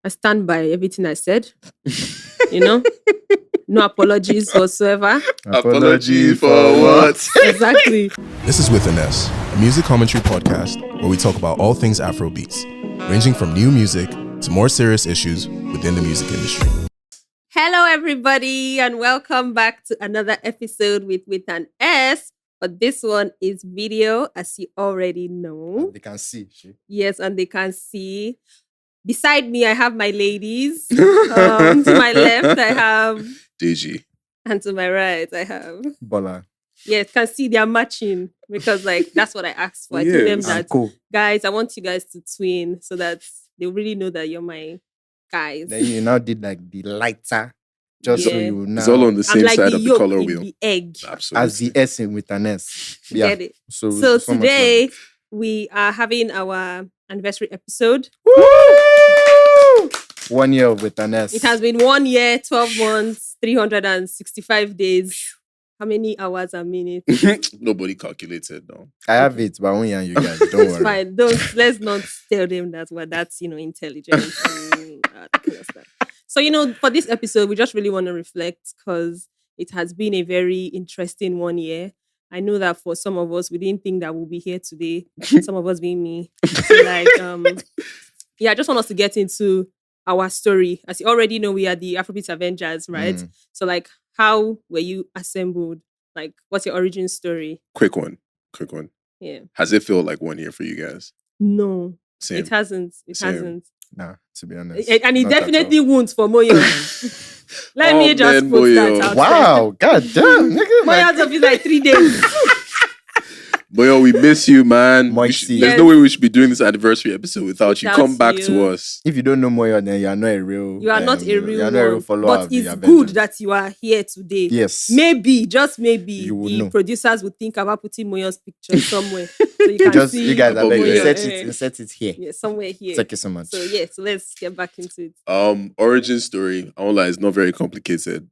I stand by everything I said. No apologies whatsoever. Apology for what? Exactly. This is With an S, a music commentary podcast where we talk about all things Afrobeats, ranging from new music to more serious issues within the music industry. Hello, everybody, and welcome back to another episode with an S. But this one is video, as you already know. They can see. Yes, and they can see. Beside me, I have my ladies. To my left, I have Deji. And to my right, I have Bola. Yes, can see they're matching because that's what I asked for. I told them that, cool. guys, I want you guys to twin so that they really know that you're my guys. Then you now did like the lighter, just so you now. It's all on the same like side the of the yolk color in wheel. the egg. Absolutely. As the S in with an S. Get it? So today we are having our anniversary episode. Woo! 1 year with an S. It has been 1 year, 12 months, 365 days. How many hours and minutes? Nobody calculated, no. I have it, but only you guys. Don't worry. It's fine. Let's not tell them that that's intelligent and that kind of stuff. So for this episode, we just really want to reflect because it has been a very interesting 1 year. I know that for some of us, we didn't think that we'll be here today. Some of us being me. So I just want us to get into our story. As you already know, we are the Afrobeats Avengers, right? So how were you assembled? What's your origin story? Quick one. Yeah. Has it felt like 1 year for you guys? No. Same. It hasn't. Hasn't. Nah, to be honest. And it definitely won't for Moyo. Let me just put Moyo. that out. Wow, god damn, nigga. Moyo's of is like 3 days. Boyo, we miss you, man. Moisty. There's no way we should be doing this anniversary episode without you. Without Come back you. to us. If you don't know Moyo, then you are not a real. You are not a real You're not a real one. follower. But of the it's Avengers. good that you are here today. Yes. Maybe, just maybe, You will the know. producers would think about putting Moyo's picture somewhere. So you can Just see you guys are begging. Moyo, Insert it here. yeah, somewhere here. Thank you so much. So let's get back into it. Origin story, I won't lie, it's not very complicated.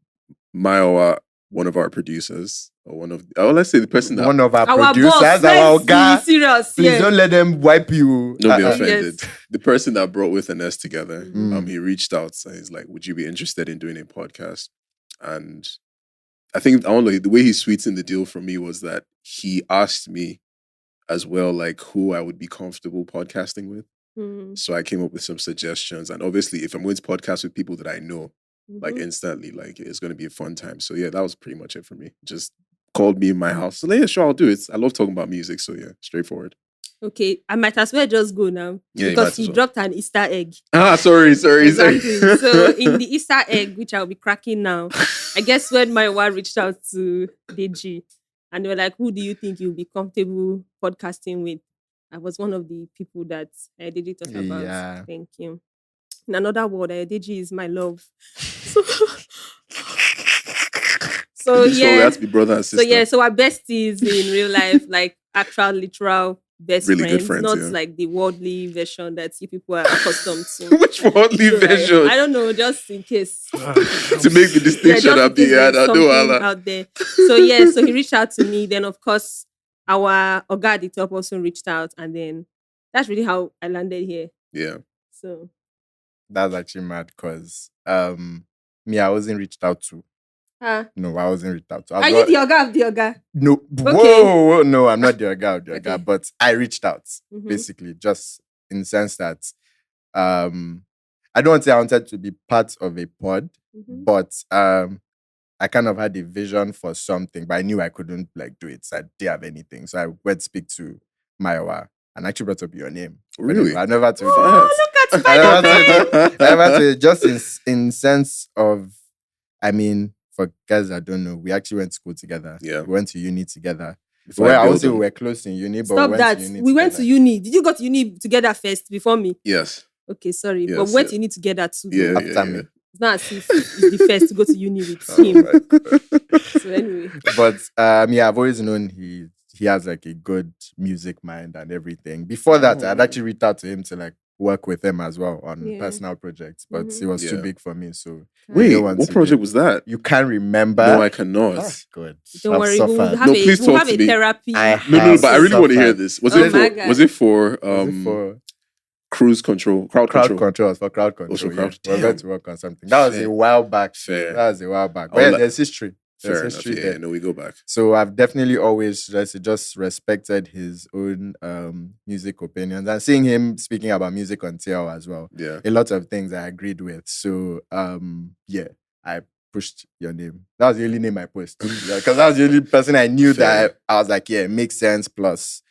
Mayowa, one of our producers, or let's say the person that One of our Our producers, boss, our let's guy. be serious. Please Yeah. don't let them wipe you. Don't be offended. Yes. The person that brought With an S together, Mm. he reached out and he's like, would you be interested in doing a podcast? And I think the way he sweetened the deal for me was that he asked me as well, who I would be comfortable podcasting with. Mhm. So I came up with some suggestions. And obviously, if I'm going to podcast with people that I know, Mhm. instantly, it's going to be a fun time. So yeah, that was pretty much it for me. Just called me in my house. So yeah, sure, I'll do it. I love talking about music. So yeah, straightforward. Okay, I might as well just go now Yeah, you because might he as well. dropped an Easter egg. Sorry. Exactly. So in the Easter egg, which I'll be cracking now, I guess when my wife reached out to Deji and they were like, "Who do you think you'll be comfortable podcasting with?" I was one of the people that Deji talked about. Yeah. Thank you. In another word, Deji is my love. So We yeah. have to be brother and sister. So our besties in real life, actual literal best Really friends, good friends, not yeah. like the worldly version that you people are accustomed to. Which worldly So, version? I don't know, just in case. To make the distinction just up in case the there's I something know Allah. out there. So he reached out to me. Then of course our Oga at the top also reached out, and then that's really how I landed here. Yeah. So That's actually mad because me, I wasn't reached out to. No, I wasn't reached out to. are you the Oga of the Oga? No, Okay. whoa, no, I'm not the Oga of the Oga, Okay. but I reached out Mhm. basically just in the sense that I don't want to say I wanted to be part of a pod, Mhm. but I kind of had a vision for something, but I knew I couldn't do it. So I didn't have anything. So I went to speak to Mayowa and actually brought up your name. Really? I never told you. Oh, look at I never Spider-Man. told you. I never told you. Just in sense of, for guys that don't know, we actually went to school together. Yeah. We went to uni together. Before Well, I build would say we them. were close in uni, but Stop we went that. to uni We went to together. uni. Did you go to uni together first before me? Yes. Okay, sorry. Yes, but we went yeah. to uni together too. Yeah. After me. It's not as if it's the first to go to uni with Oh him. my God. So anyway. But I've always known he has a good music mind and everything. Before that, I'd actually reached out to him to work with him as well on Yeah. personal projects, but Mhm. it was too Yeah. big for me. So Wait, no one what to project do. was that? You can't remember? No, I cannot. Ah, good. Don't I've worry, we'll suffered. have No, please we'll talk have to a me. therapy. I No, but I really want to hear suffered. this. Was Oh it my for? God. Was it for? Was it for Cruise control, crowd Crowd control. control was for crowd control. Also Yeah. crowd- We're damn. going to work on something. That was Fair. a while back. Fair. That was a while back. I But yeah, would there's history. There's Fair enough. history Yeah, there. no, we go back. So I've definitely always just respected his own music opinions, and seeing him speaking about music on TL as well. Yeah. A lot of things I agreed with. So yeah, I pushed your name. That was the only name I pushed. Because that was the only person I knew Fair. that I was like, yeah, it makes sense. Plus,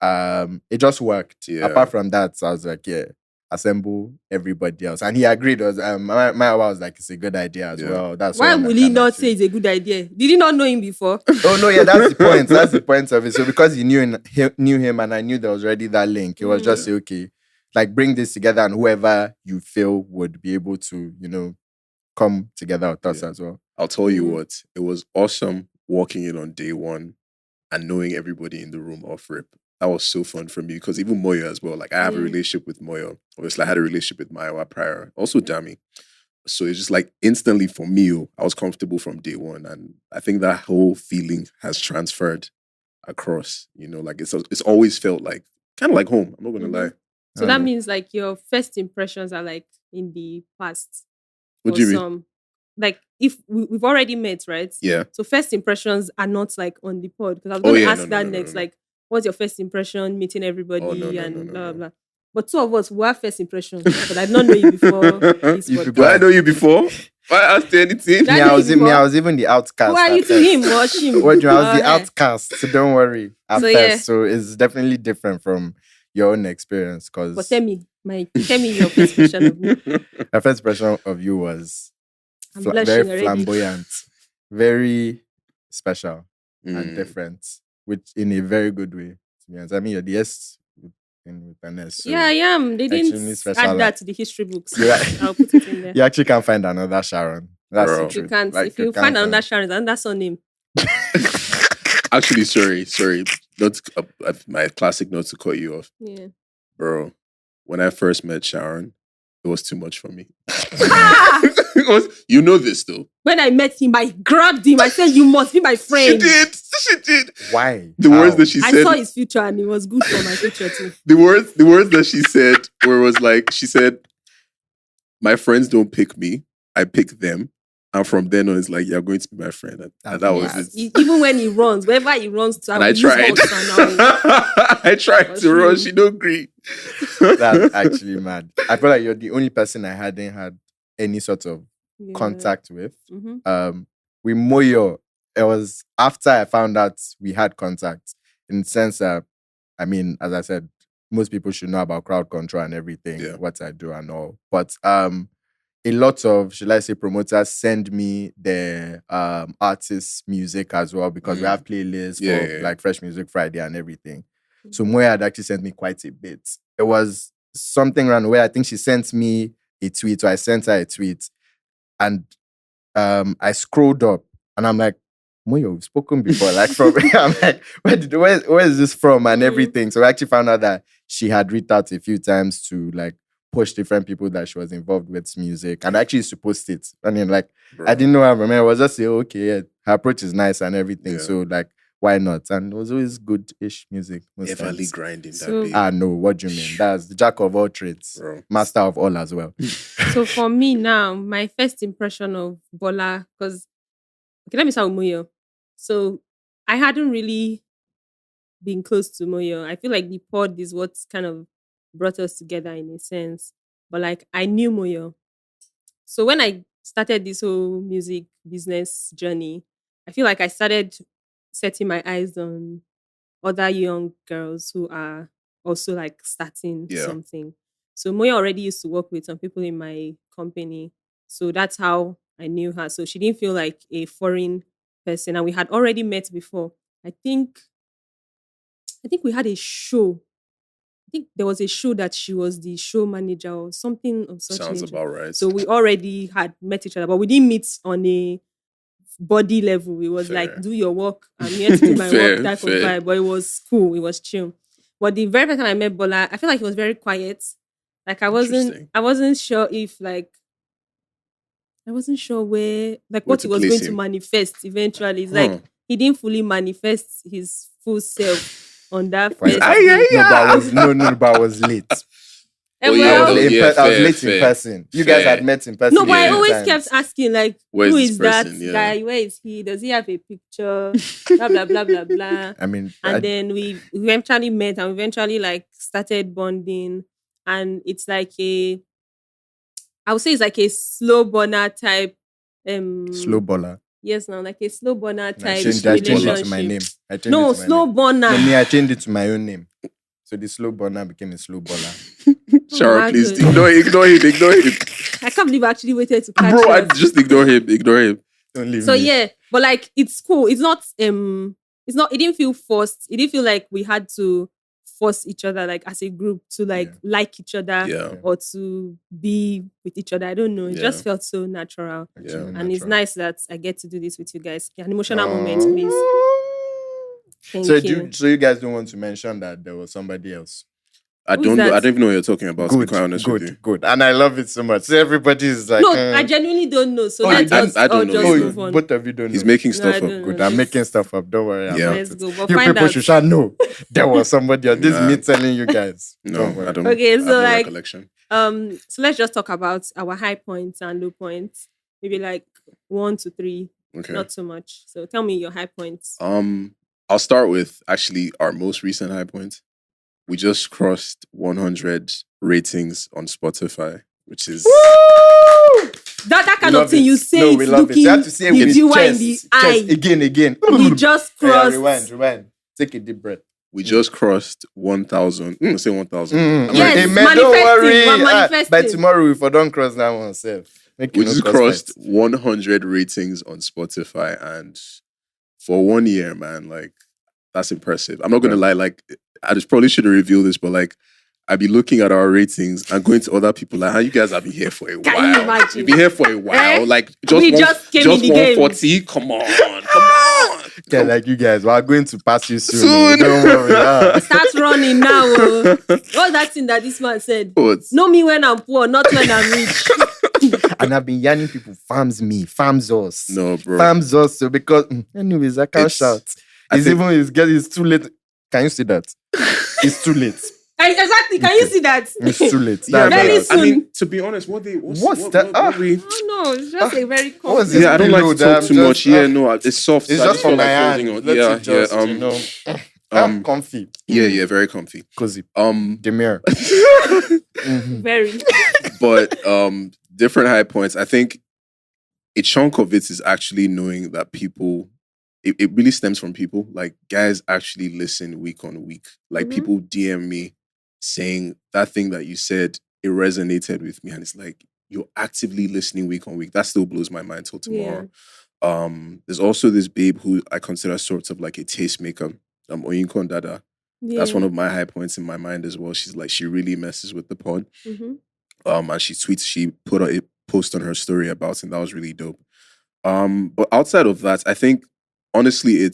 it just worked. Yeah. Apart from that, I was like, yeah, assemble everybody else. And he agreed. Was my was like, it's a good idea as Yeah. well. That's Why all I will he can not actually- say it's a good idea? Did he not know him before? Oh no, yeah, that's the point. That's the point of it. So because he knew him, and I knew there was already that link, it was just say, okay, like bring this together, and whoever you feel would be able to, come together with us Yeah. as well. I'll tell you Mhm. what, it was awesome walking in on day one and knowing everybody in the room off rip. That was so fun for me because even Moyo as well. Like I have a Yeah. relationship with Moyo. Obviously, I had a relationship with Maiwa prior. Also Dami. So it's just like instantly for me, I was comfortable from day one. And I think that whole feeling has transferred across. Like it's always felt like kind of like home. I'm not gonna Mhm. lie. So that means like your first impressions are like in the past. What for do you mean? some. Like if we've already met, right? Yeah. So first impressions are not like on the pod because I was Oh, going to yeah, ask no, no, that no, no, next. no. Like, what's your first impression meeting everybody Oh, no, no, and no, no, blah no. blah. But two of us were first impressions, but I did not know you before this If you podcast. Do I know you before? Why ask you anything? That- Me, I I know was you me, I before. was even the outcast. Who are you at to first. him? Watch him. What I was the Okay. outcast, so don't worry. At So, first, yeah. so it's definitely different from your own experience. But Because tell me your first impression of me. my first impression of you was I'm very blushing already. flamboyant, very special and Mm. different, which in a very good way. To be honest, I mean, you're the S with an S. So Yeah, I am. They extremely didn't special, add like- that to the history books. Yeah. I'll put it in there. you actually can't find another Sharon. That's Bro. the If you truth. can't, Like, if you can't find another Sharon, then that's her name. Actually, sorry. Not my classic note to cut you off. Yeah. Bro, when I first met Sharon, it was too much for me. Ah! It was, you know this though. When I met him, I grabbed him. I said, "You must be my She friend." did. Why? The words How? that she I said, saw his future, and it was good for my future too. the words that she said, where it was like, she said, "My friends don't pick me, I pick them." And from then on, it's like, you're going to be my friend. And that was Yes. it. Even when he runs, wherever he runs to, And I will use tried. hugs and I I tried Was to run. she- She don't agree. That's actually mad. I feel like you're the only person I hadn't had any sort of will- contact with. Mhm. With Moyo, it was after I found out we had contact. In the sense that, I mean, as I said, most people should know about crowd control and everything, Yeah. what I do and all. But a lot of, should I say, promoters send me their artists' music as well because we Mm. have playlists Yeah, for yeah. like Fresh Music Friday and everything. So Moya had actually sent me quite a bit. It was something around where I think she sent me a tweet, or I sent her a tweet, and I scrolled up, and I'm like, Moyo, we've spoken before. Like from, I'm like, where is this from and Mhm. everything. So I actually found out that she had reached out a few times to like push different people that she was involved with music, and I actually used to post it. I mean, like Bro. I didn't know her from her. I was just saying, okay, yeah, her approach is nice and everything. Yeah. So like, why not? And it was always good-ish music. Most Everly times. grinding that So- babe. No, what do you mean? That's the jack of all trades, Bro. master of all as well. So for me now, my first impression of Bola, because okay, let me start with Moyo. So I hadn't really been close to Moyo. I feel like the pod is what's kind of brought us together in a sense. But like I knew Moyo. So when I started this whole music business journey, I feel like I started setting my eyes on other young girls who are also like starting Yeah. something. So Moya already used to work with some people in my company. So that's how I knew her. So she didn't feel like a foreign person. And we had already met before. I think we had a show. I think there was a show that she was the show manager or something of such Sounds nature. about right. So we already had met each other, but we didn't meet on a body level. It was Fair. like, do your work. I'm here to do my Fair, work type fair. of vibe. But it was cool. It was chill. But the very first time I met Bola, I feel like he was very quiet. Like I Interesting. wasn't sure if like I wasn't sure where Where what to he was place going to him. manifest eventually. It's Huh. like he didn't fully manifest his full self on that Why- first Aye, day. aye, No, but yeah. I was but I was late. Oh, And yeah, well, I was, yeah, I was fair, late in fair, person. You guys fair. had met in person. no, but I Yeah. always times. kept asking, like, Where's who this is that person? Yeah. guy? Where is he? Does he have a picture? Blah blah blah blah blah. I mean, And then we eventually met and we eventually like started bonding. And it's like I would say it's like a slow burner type. slow baller. Yes, now like a slow burner And I type changed relationship. it to my name. I changed No, it to my slow name. burner. No, me, I changed it to my own name. So the slow burner became a slow baller. Sharon, my please God. ignore him. I can't believe I actually waited to catch Bro, that. just ignore him. Don't leave So me. yeah, but like it's cool. It's not it didn't feel forced. It didn't feel like we had to force each other like as a group to like Yeah. like each other Yeah. or to be with each other. I don't know. It Yeah. just felt so natural. Actually, And it's natural. nice that I get to do this with you guys. An emotional Aww. moment, please. Thank So you. so you guys don't want to mention that there was somebody else. I Who's don't know. that? I don't even know what you're talking about, to be quite honest with you. Good. And I love it so much. So everybody is like, No, I genuinely don't know. So Oh, let's I just don't know. just oh, move on. both of you don't know. He's making No, stuff I up. don't Good. know. I'm Just- making stuff up. Don't worry. Yeah. About Let's it. go. But You find people out. should know there was somebody else. This is me Nah. telling you guys. No, Don't worry. I don't. Okay, I have so no like recollection. so let's just talk about our high points and low points. Maybe like 1 to 3, Okay. not so much. So tell me your high points. I'll start with actually our most recent high point. We just crossed 100 ratings on Spotify, which is That kind We of love thing it. you say No, it's we love it. looking You have to say it the with viewer in chest, the chest. eye. Again. We just Yeah, crossed. rewind. Take a deep breath. we just crossed 1,000. Say 1,000. Yes, Amen. Don't manifesting. worry. We're By manifesting. tomorrow, if I don't cross that one, self. We just crossed 100 ratings on Spotify, and for 1 year, man, like that's impressive. I'm not gonna lie, like I just probably should have revealed this, but like I'd be looking at our ratings and going to other people like, "How you guys have been here for a Can while? you imagine? You've been here for a while. Like We just came in the game. 140. Come on. Yeah, like you guys, we're going to pass you soon. Oh, don't worry. Start running now. Oh. What's that thing that this man said? What? Know me when I'm poor, not when I'm rich. And I've been yarning people, farms me, farms us. No, bro. Farms us. So because, anyways, I can't It's- shout. I think- It's too late. Can you see that? It's too late. Exactly. Can you see that? It's too late. Yeah, That's very all. soon. I mean, to be honest, What's that? Oh no, it's just a very What was complex. this? Yeah, I don't like to Reload, talk I'm too just- much. Yeah, no, it's soft. It's so I just for feel my like hand. holding on. Let Yeah, it just, comfy. yeah, very comfy. Cozy. Um, Demure. Very. but different high points. I think a chunk of it is actually knowing that people. It really stems from people. Like guys actually listen week on week. Like Mhm. people DM me saying that thing that you said, it resonated with me, and it's like you're actively listening week on week. That still blows my mind till tomorrow. There's also this babe who I consider sort of like a tastemaker. Oyinkan Dada. Yeah. That's one of my high points in my mind as well. She's like, she really messes with the pod. Mhm. And she put a post on her story about it, and that was really dope. But outside of that, I think honestly,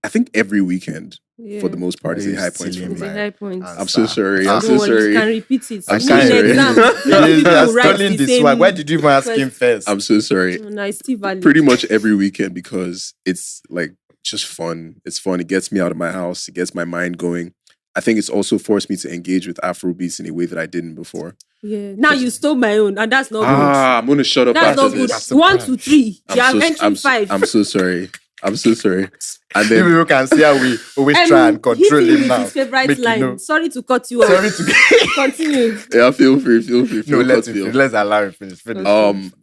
I think every weekend Yeah. for the most part is a Are you high point silly, for It's me. a man? high point. Ah, I'm so sorry. I'm Don't so worry, you can sorry. repeat it. I'm Me so in sorry. exam, You many are people write stealing the this same one. Why did you even ask him question. first? I'm so sorry. No, it's still valid. Pretty much every weekend because it's like just fun. It's fun. It gets me out of my house. It gets my mind going. I think it's also forced me to engage with Afrobeats in a way that I didn't before. Yeah. Now you stole my own, and that's not I'm gonna shut good. up That's after not good. this. 1 to 3. You are entering 5. I'm so sorry. I'm so sorry. And You then people can see how we always try and control hit him him with now. his favorite Make you line. know. Sorry to cut you off. Sorry to Continue. yeah, feel free. No, Feel let's cut me off. let's allow him finish.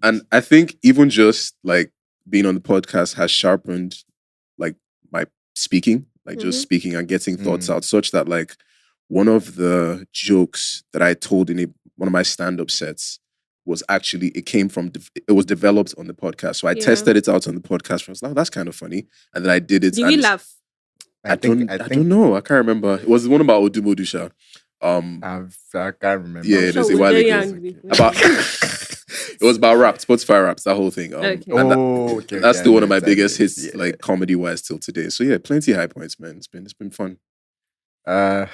And I think even just like being on the podcast has sharpened like my speaking, like just Mhm. speaking and getting thoughts Mm. out, such that like one of the jokes that I told in one of my stand-up sets was actually it was developed on the podcast. So I Yeah. tested it out on the podcast. I was like, that's kind of funny, and then I did it. Did and we laugh? I don't know. I can't remember. It was the one about Odumodusha. I can't remember. Yeah, I'm there's sure a we're while very ago. angry. About it was about rap, Spotify raps, that whole thing. Okay. And Okay, that's okay, still I one of know my it, I biggest know it. hits, Yeah. like comedy wise, till today. So yeah, plenty high points, man. It's been fun. Oh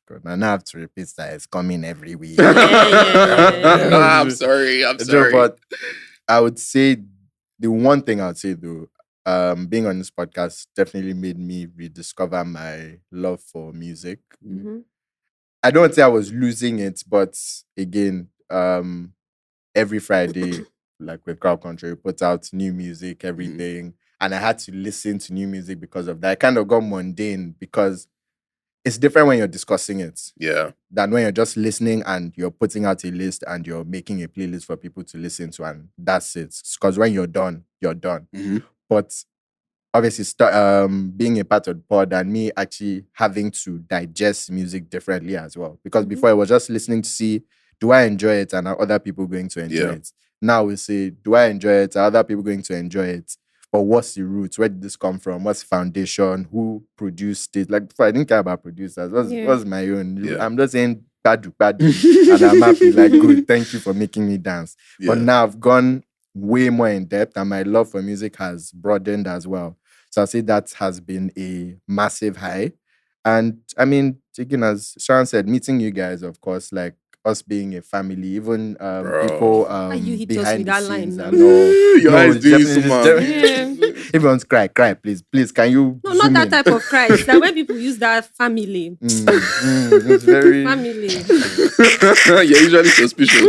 God, I now have to repeat that it's coming every week. Yeah. I'm sorry. No, but I would say the one thing I would say though, being on this podcast definitely made me rediscover my love for music. Mhm. I don't say I was losing it, but again, every Friday, like with Crowd Control, we put out new music, everything. And I had to listen to new music because of that. I kind of got mundane because it's different when you're discussing it Yeah. than when you're just listening and you're putting out a list and you're making a playlist for people to listen to, and that's it. Because when you're done, you're done. But obviously, being a part of the pod and me actually having to digest music differently as well. Because before I was just listening to see, do I enjoy it and are other people going to enjoy it? Now we say, do I enjoy it? Are other people going to enjoy it? But what's the roots? Where did this come from? What's the foundation? Who produced it? Like before, I didn't care about producers. What's my own? Yeah. I'm just saying badu, and I'm happy. Like, good, thank you for making me dance. But now I've gone way more in depth, and my love for music has broadened as well. So I'll say that has been a massive high. And I mean, again, as Sharon said, meeting you guys, of course, like us being a family, even people you hit us behind with the that scenes line and now. all. Your eyes doing so Everyone's cry, please, can you No, not zoom that in? type of cry. It's like when people use that family. It's very Family. You're usually suspicious.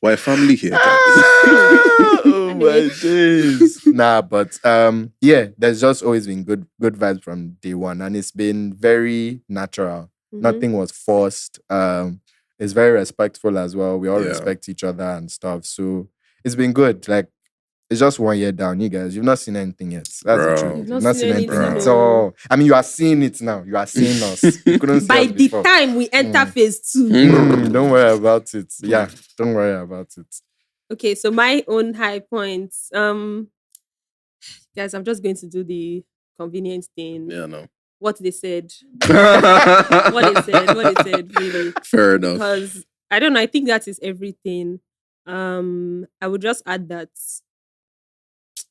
Why family here, guys? Oh my days. Nah, but yeah, there's just always been good vibes from day one, and it's been very natural. Nothing was forced. It's very respectful as well. We all respect each other and stuff. So it's been good. Like, it's just 1 year down, you guys. You've not seen anything yet. That's the truth. You've You've not seen anything anything, at no. all. I mean, you are seeing it now. You are seeing us. You couldn't see By us the before. time we enter phase 2. Don't worry about it. Yeah, don't worry about it. Okay, so my own high points. Guys, I'm just going to do the convenient thing. Yeah, no. What they said. What they said, really. Fair enough. Because I don't know, I think that is everything. I would just add that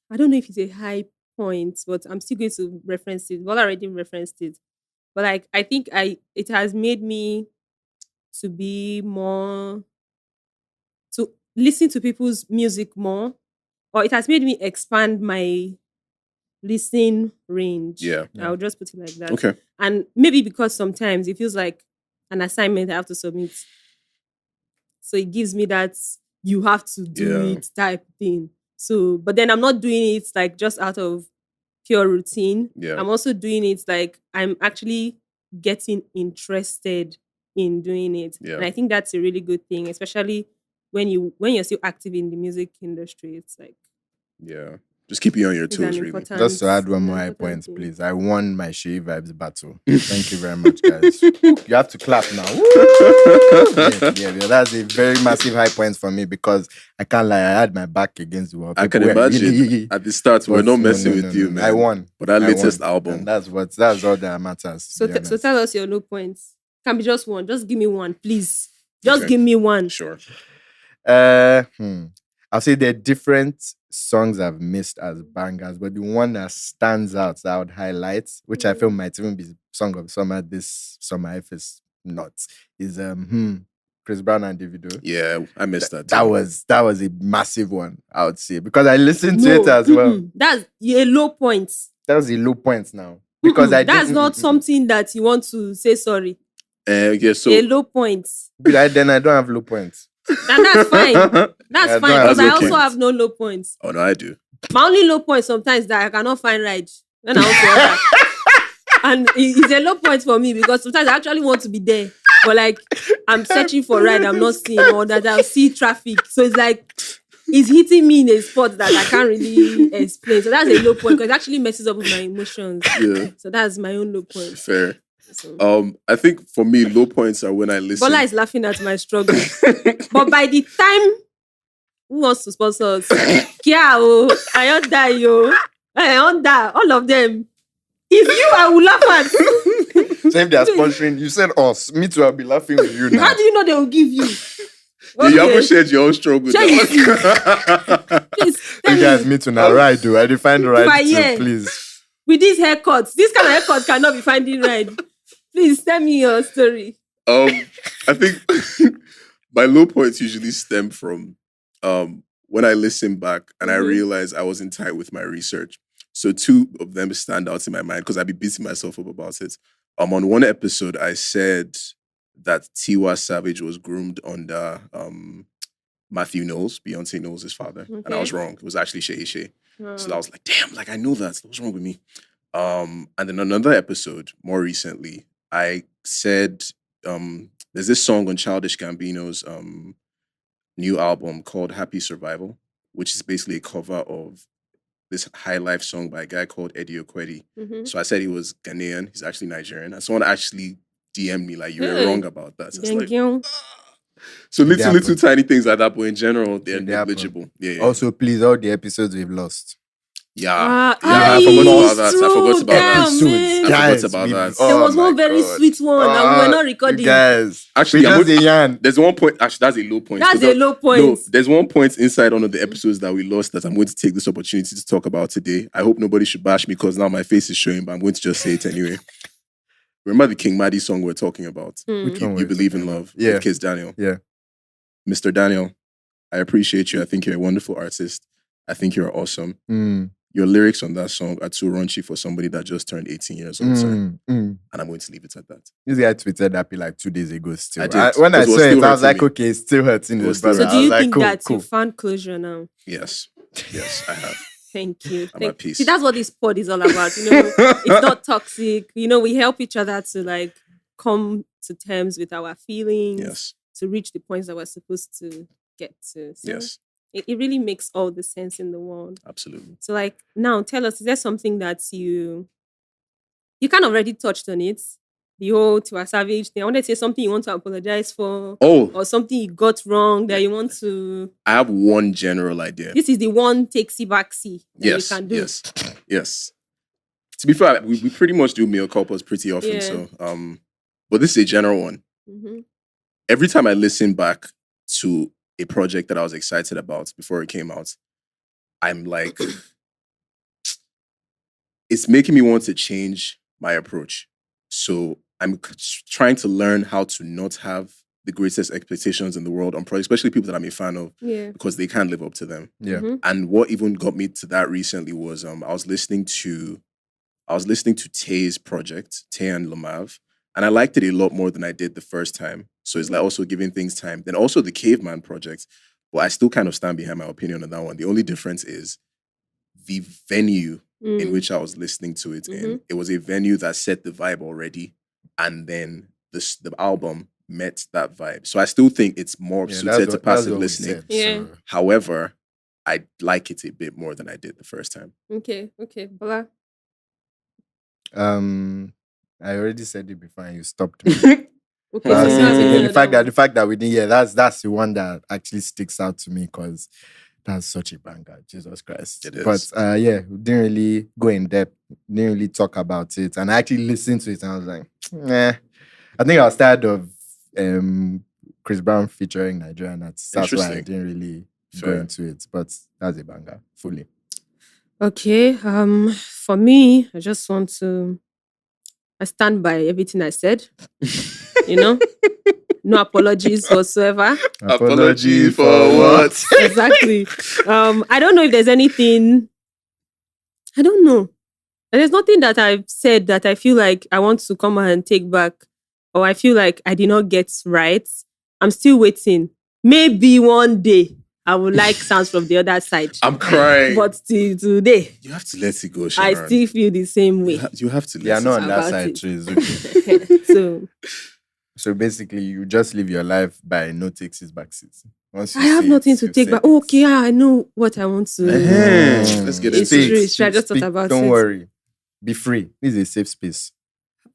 I don't know if it's a high point, but I'm still going to reference it. Bola already referenced it. But like I think it has made me to be more to listen to people's music more, or it has made me expand my listening range. Yeah. I'll just put it like that. Okay. And maybe because sometimes it feels like an assignment I have to submit. So it gives me that you have to do it type thing. So, but then I'm not doing it like just out of pure routine. Yeah. I'm also doing it like I'm actually getting interested in doing it. Yeah. And I think that's a really good thing, especially when you're still active in the music industry. It's like just keep you on your it's an toes, really. important- Just to add one more an high important point, thing. please. I won my Shea Vibes battle. Thank you very much, guys. You have to clap now. Woo! Yeah, that's a very massive high point for me because I can't lie, I had my back against the wall. I can People were imagine really- at the start we're But not no, messing no, with no, you, no. man. I won. But that I latest won. album. And that's all that matters. So, to be so honest. tell us your low points. Can be just one. Just give me one, please. Just Okay. give me one. Sure. I'll say there are different songs I've missed as bangers, but the one that stands out that I would highlight, which I feel might even be Song of Summer this summer if it's not, is Chris Brown and Davido. Yeah, I missed that. That too. was a massive one, I would say, because I listened to it as well. That's a low point. That was a low point now because I That's didn't- not something that you want to say sorry. Yeah, so A low point. Then I don't have low points. And that's fine. That's Yeah, fine that's because I okay. also have no low points. Oh no, I do. My only low point sometimes that I cannot find ride when I want to order. And it's a low point for me because sometimes I actually want to be there, but like I'm searching for ride, I'm not seeing, or that I'll see traffic. So it's like it's hitting me in a spot that I can't really explain. So that's a low point because it actually messes up with my emotions. Yeah, So that's my own low point. fair. So. I think for me, low points are when I listen. Bola is laughing at my struggle. But by the time who wants to sponsor us? Kia, I don't die, yo. I don't die. All of them. If you, I will laugh at. So if they are sponsoring, you said us. Me too, I'll be laughing with you now. How do you know they will give you? Yeah, you haven't shared your own struggle. Share now. it. Please, tell You guys me. meet to now right, do I define the If I right hear- too, please. With these haircuts, this kind of haircut cannot be finding right. Please tell me your story. I think my low points usually stem from when I listen back and I realize I wasn't tight with my research. So two of them stand out in my mind because I'd be beating myself up about it. On one episode, I said that Tiwa Savage was groomed under Matthew Knowles, Beyonce Knowles' father. And I was wrong. It was actually Shay Shay. So I was like, damn, like I know that. What's wrong with me? And then another episode, more recently, I said there's this song on Childish Gambino's new album called Happy Survival, which is basically a cover of this high life song by a guy called Eddie Okwedi. So I said he was Ghanaian. He's actually Nigerian. And someone actually DM'd me like, you were wrong about that. So it's like, so little tiny things like that, but in general, they're negligible. Yeah. Also, please, all the episodes we've lost. Yeah. I forgot about that. There was one very sweet one and we were not recording. Guys, actually, there's one point. Actually, that's a low point. That's a low point. No, there's one point inside one of the episodes that we lost that I'm going to take this opportunity to talk about today. I hope nobody should bash me because now my face is showing, but I'm going to just say it anyway. Remember the King Maddie song we're talking about? Which one? You Believe in Love. Yeah. With Kiss Daniel. Yeah. Mr. Daniel, I appreciate you. I think you're a wonderful artist. I think you're awesome. Your lyrics on that song are too raunchy for somebody that just turned 18 years old, sir. And I'm going to leave it at that. This guy tweeted happy like 2 days ago still. I did. When I saw it, I was like, okay, it's still hurting this brother. So do you think that you found closure now? Yes. Yes, I have. Thank you. I'm at peace. See, that's what this pod is all about. You know, it's not toxic. You know, we help each other to like come to terms with our feelings. Yes. To reach the points that we're supposed to get to. So yes. It really makes all the sense in the world. Absolutely. So like now tell us, is there something that you kind of already touched on it? The whole Tiwa Savage thing. I want to say something you want to apologize for. Oh. Or something you got wrong that you want to... I have one general idea. This is the one takesy backsy that you can do. Yes. To be fair, we pretty much do mea culpas pretty often. Yeah. So but this is a general one. Mm-hmm. Every time I listen back to a project that I was excited about before it came out, I'm like, it's making me want to change my approach. So I'm trying to learn how to not have the greatest expectations in the world on projects, especially people that I'm a fan of, because they can't live up to them. Yeah. Mm-hmm. And what even got me to that recently was I was listening to Tay's project, Tay and Lamav, and I liked it a lot more than I did the first time. So it's like also giving things time. Then also the Caveman project, but I still kind of stand behind my opinion on that one. The only difference is the venue in which I was listening to it in. It was a venue that set the vibe already, and then the album met that vibe. So I still think it's more suited to passive listening. So. However, I like it a bit more than I did the first time. Okay. Bola? I already said it before and you stopped me. Okay. But So the fact that we didn't hear, that's the one that actually sticks out to me because that's such a banger, Jesus Christ. It is. But we didn't really go in depth, didn't really talk about it. And I actually listened to it and I was like, I think I was tired of Chris Brown featuring Nigerian artists. That's why I didn't really go into it. But that's a banger, fully. Okay. For me, I just want to I stand by everything I said. You know? No apologies whatsoever. Apology for what? Exactly. I don't know if there's anything. I don't know. There's nothing that I've said that I feel like I want to come and take back, or I feel like I did not get right. I'm still waiting. Maybe one day I would like sounds from the other side. I'm crying. But till today, you have to let it go, Sharon. I still feel the same way. You have to let Yeah, it not go. on that About side, it. too. It's okay. So So basically, you just live your life by no takes backseats. Once you I have say nothing it, to you take say back. it. Okay, I know what I want to. Let's get It's it. true, it's true. I just thought about Don't it. worry. Be free. This is a safe space.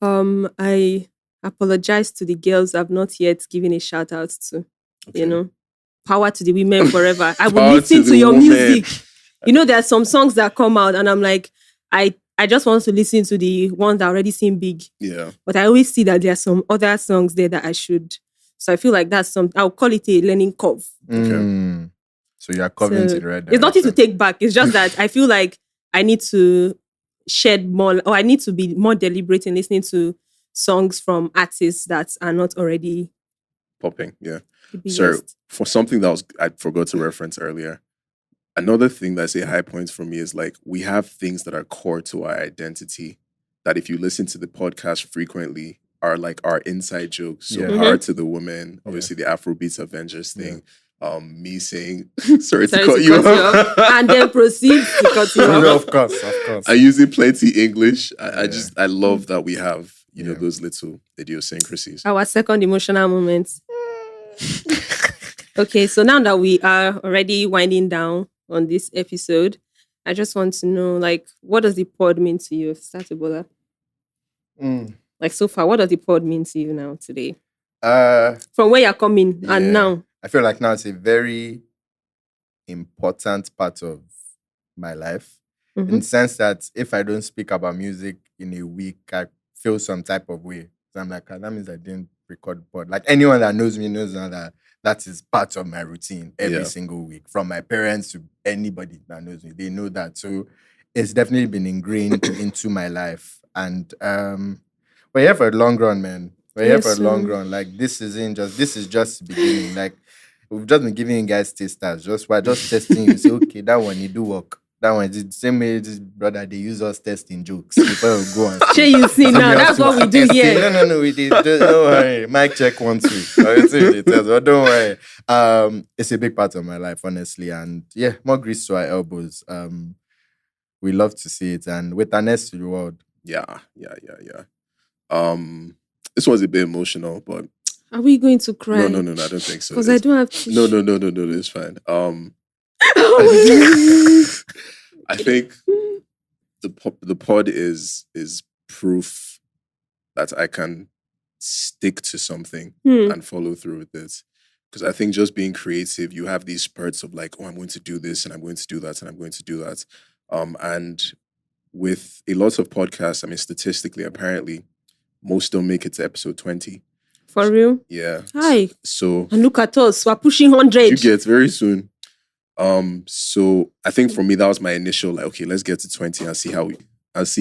I apologize to the girls I've not yet given a shout out to. You know, power to the women forever. I will Power listen to to the your women. music. You know, there are some songs that come out, and I'm like, I just want to listen to the ones that already seem big. Yeah. But I always see that there are some other songs there that I should. So I feel like that's I'll call it a learning curve. So you are covering So to the right it's nothing to direction. take back. It's just that I feel like I need to shed more, or I need to be more deliberate in listening to songs from artists that are not already Popping. Yeah. the biggest. So for something that I forgot to reference earlier, another thing that's a high point for me is like we have things that are core to our identity that if you listen to the podcast frequently are like our inside jokes. So Yeah. Hard to the Woman, obviously the Afrobeats Avengers thing. Me saying sorry to Sorry cut to you cut you off. off. And then proceed to cut you No, off. of course. I using plenty English. I Yeah. I love that we have, you know, Yeah. those little idiosyncrasies. Our second emotional moment. Okay, so now that we are already winding down on this episode, I just want to know, like, what does the pod mean to you? Start with Bola. Like, so far, what does the pod mean to you now, today? From where you're coming and Yeah. now? I feel like now it's a very important part of my life. In the sense that if I don't speak about music in a week, I feel some type of way. So I'm like, that means I didn't record pod. Like anyone that knows me knows now that is part of my routine every single week. From my parents to anybody that knows me, they know that. So it's definitely been ingrained into my life. And we're here for a long run, man. We're here for a long run. Like this is just the beginning. Like we've just been giving you guys tasters. We're just testing you. Say, okay, that one you do work. That one is the same way this brother they use us testing jokes before we go on. Sure, you see now, that's what we do here. No, we did. Don't worry. Mic check 1 2. Don't worry. It's a big part of my life, honestly, and yeah, more grease to our elbows. We love to see it, and with an S to the world. Yeah. This was a bit emotional, but Are we going to cry? no, I don't think so. Because I don't have to. No, it's fine. I think the pod is proof that I can stick to something and follow through with it. Because I think just being creative, you have these spurts of like, oh, I'm going to do this and I'm going to do that and I'm going to do that. And with a lot of podcasts, I mean, statistically, apparently, most don't make it to episode 20. For real? Yeah. Hi. So and look at us. We're pushing 100. you get very soon. So I think for me that was my initial like, okay, let's get to 20 and see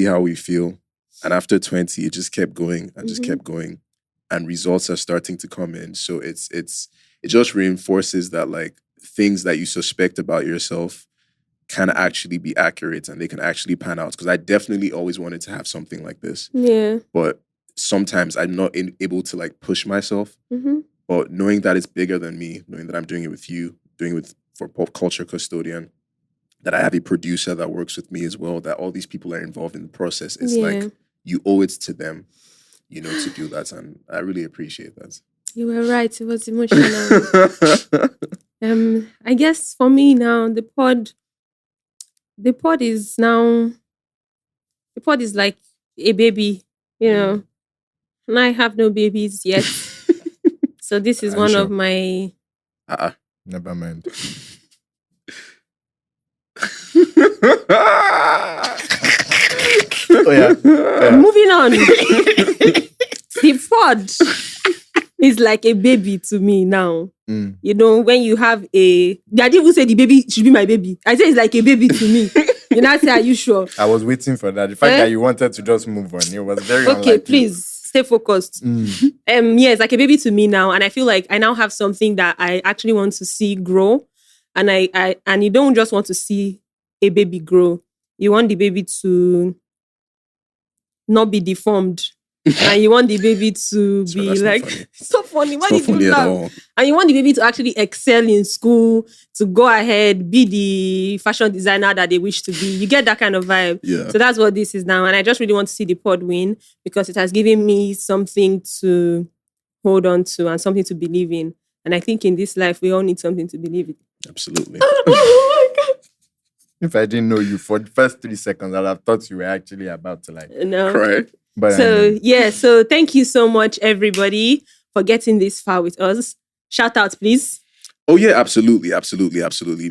how we feel. And after 20, it just kept going and just kept going, and results are starting to come in. So it just reinforces that like things that you suspect about yourself can actually be accurate and they can actually pan out. Because I definitely always wanted to have something like this. Yeah. But sometimes I'm not able to like push myself. But knowing that it's bigger than me, knowing that I'm doing it with you, doing it for Pop Culture Custodian, that I have a producer that works with me as well, that all these people are involved in the process. It's like you owe it to them, you know, to do that. And I really appreciate that. You were right. It was emotional. I guess for me now, the pod is like a baby, you know. And I have no babies yet. So this is one of my... Never mind. Moving on. The pod is like a baby to me now. You know, when you have I didn't even say the baby should be my baby. I say it's like a baby to me. You know, I say, are you sure? I was waiting for that. The fact that you wanted to just move on, it was very okay, unlikely. please stay focused. It's like a baby to me now, and I feel like I now have something that I actually want to see grow. And and you don't just want to see a baby grow. You want the baby to not be deformed. And you want the baby to be like, it's so funny. Why did you laugh? And you want the baby to actually excel in school, to go ahead, be the fashion designer that they wish to be. You get that kind of vibe. Yeah. So that's what this is now. And I just really want to see the pod win because it has given me something to hold on to and something to believe in. And I think in this life, we all need something to believe in. Absolutely. Oh my God. If I didn't know you for the first 3 seconds, I'd have thought you were actually about to like cry. But so thank you so much, everybody, for getting this far with us. Shout out, please. Oh, yeah, absolutely.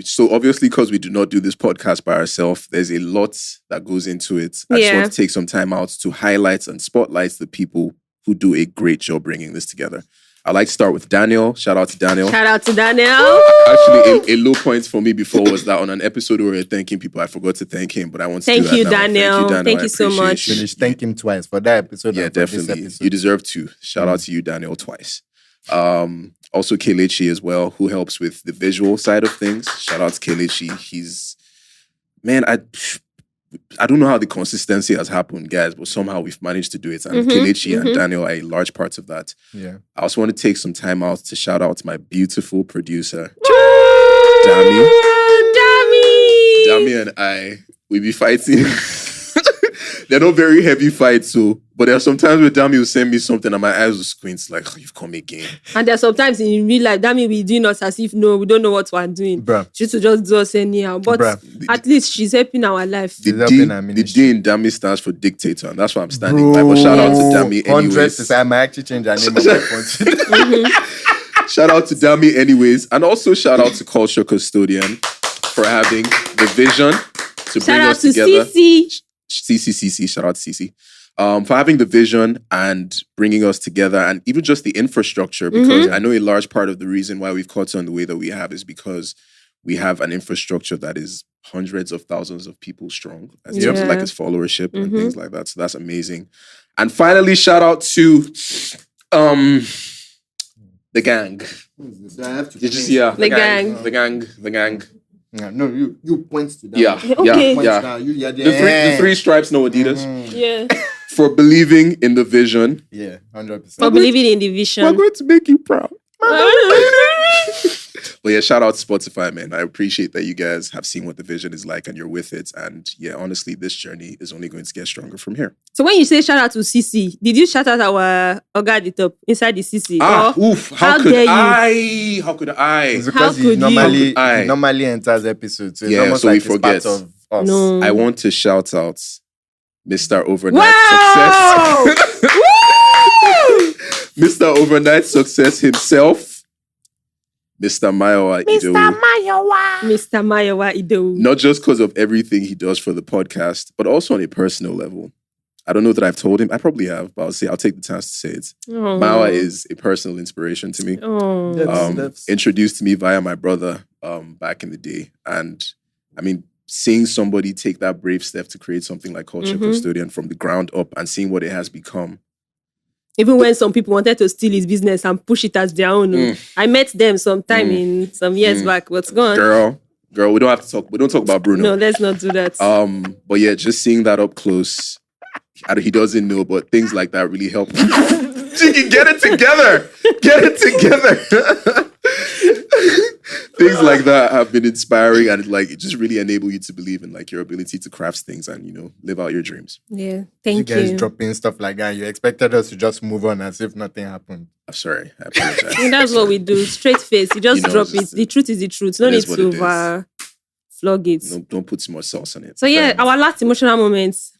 So obviously, because we do not do this podcast by ourselves, there's a lot that goes into it. I just want to take some time out to highlight and spotlight the people who do a great job bringing this together. I'd like to start with Daniel. Shout out to Daniel. Actually, a low point for me before was that on an episode where we were thanking people, I forgot to thank him, but I want to thank do that you, now. Daniel. Thank you so much. Thank him twice for that episode. Yeah, definitely. You deserve to. Shout out to you, Daniel, twice. Also, Kelechi as well, who helps with the visual side of things. Shout out to Kelechi. I don't know how the consistency has happened, guys, but somehow we've managed to do it. And Kelechi and Daniel are a large part of that. Yeah. I also want to take some time out to shout out to my beautiful producer, Dami. Dami and I, we be fighting. They're not very heavy fights, but there are sometimes where Dami will send me something and my eyes will squint like, oh, you've come again. And there are sometimes in real life, Dami will doing us as if, no, we don't know what we're doing. Bruh. She used to just do us anyhow. But at least she's helping our life. The D in Dami stands for dictator, and that's why I'm standing by. But shout out to Dami anyways. 100%. I might actually change her name on my phone. Shout out to Dami anyways. And also shout out to Culture Custodian for having the vision to bring us together. CC, shout out to CC. For having the vision and bringing us together, and even just the infrastructure, because I know a large part of the reason why we've caught on the way that we have is because we have an infrastructure that is hundreds of thousands of people strong in terms of like its followership and things like that. So that's amazing. And finally, shout out to the gang. Did you see? Yeah, the gang. Yeah, no, you point to that. Yeah. The three stripes, no Adidas. Yeah. For believing in the vision. Yeah, 100%. For believing in the vision. We're going to make you proud. But yeah, shout out to Spotify, man. I appreciate that you guys have seen what the vision is like and you're with it. And yeah, honestly, this journey is only going to get stronger from here. So when you say shout out to CC, did you shout out our Oga at the top inside the CC? How could I? It's because he normally enters episodes. So it's almost like we forget. It's part of us. No. I want to shout out Mr. Overnight Success. Mr. Overnight Success himself. Mr. Mayowa Idowu. Not just because of everything he does for the podcast, but also on a personal level. I don't know that I've told him. I probably have, but I'll take the chance to say it. Mayowa is a personal inspiration to me. Introduced to me via my brother back in the day. And I mean, seeing somebody take that brave step to create something like Culture Custodian from the ground up and seeing what it has become. Even when some people wanted to steal his business and push it as their own. I met them sometime in some years back. What's going on? Girl, we don't have to talk. We don't talk about Bruno. No, let's not do that. But yeah, just seeing that up close. He doesn't know, but things like that really help. Jiggy, get it together. Things like that have been inspiring and it just really enable you to believe in like your ability to craft things and live out your dreams. Yeah, thank you. You guys dropping stuff like that. You expected us to just move on as if nothing happened. I'm sorry, I apologize. That's what we do. Straight face. You just drop it. The truth is the truth. No need to flog it. No, don't put some more sauce on it. So yeah, our last emotional moments.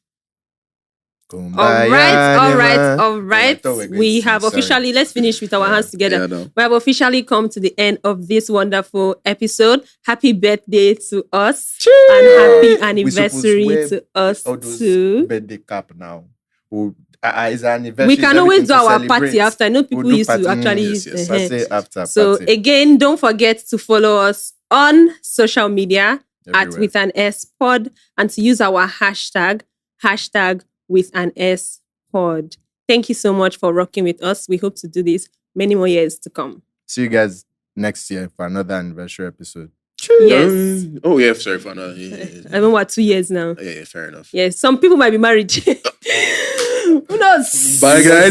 All right. We have officially, let's finish with our hands together. We have officially come to the end of this wonderful episode. Happy birthday to us. Cheers! And happy anniversary to us too. Birthday cap now. Is an anniversary. We can always do our party after. I know people used to actually use after. So again, don't forget to follow us on social media at With an S Pod and to use our hashtag With an S Pod. Thank you so much for rocking with us. We hope to do this many more years to come. See you guys next year for another anniversary episode. Yes. Oh yeah, sorry for another. I remember 2 years now. Yeah, fair enough. Yeah, some people might be married. Who knows? Bye guys.